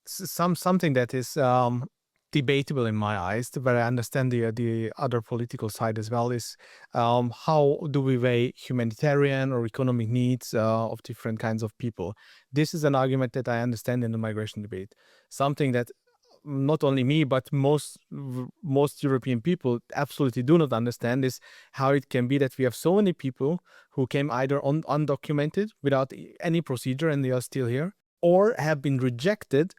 something that is debatable in my eyes, but I understand the other political side as well, is how do we weigh humanitarian or economic needs of different kinds of people. This is an argument that I understand in the migration debate, something that not only me but most European people absolutely do not understand, is how it can be that we have so many people who came either undocumented without any procedure and they are still here, or have been rejected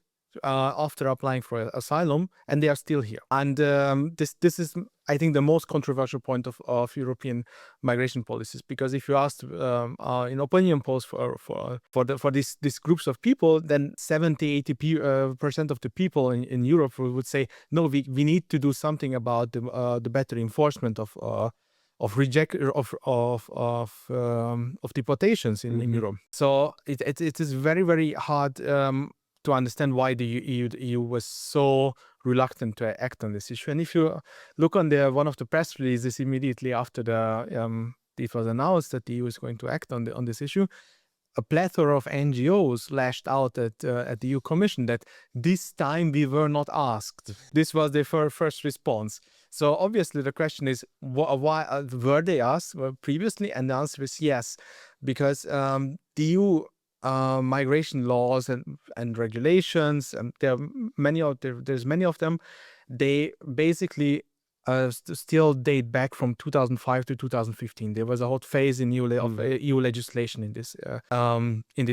after applying for asylum and they are still here. And this is, I think, the most controversial point of European migration policies, because if you ask in opinion polls for these groups of people, then 70-80% of the people in Europe would say no, we need to do something about the better enforcement of deportations in Europe. So it is very, very hard to understand why the EU was so reluctant to act on this issue. And if you look on one of the press releases immediately after it was announced that the EU is going to act on this issue, a plethora of NGOs lashed out at the EU Commission that this time we were not asked. This was their first response. So obviously the question is, why were they asked previously? And the answer is yes, because the EU migration laws and regulations, and there's many of them, they basically still date back from 2005 to 2015. There was a hot phase in EU legislation in this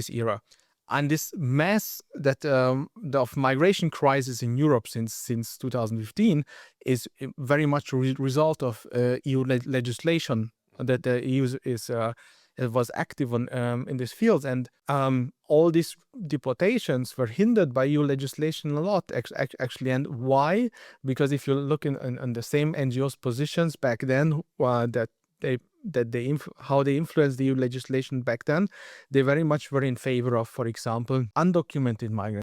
era, and this mess that of migration crisis in Europe since 2015 is very much a result of EU legislation that the EU was active on in this field, and all these deportations were hindered by EU legislation a lot, actually. And why? Because if you look in the same NGOs' positions back then, how they influenced the EU legislation back then, they very much were in favor of, for example, undocumented migrants.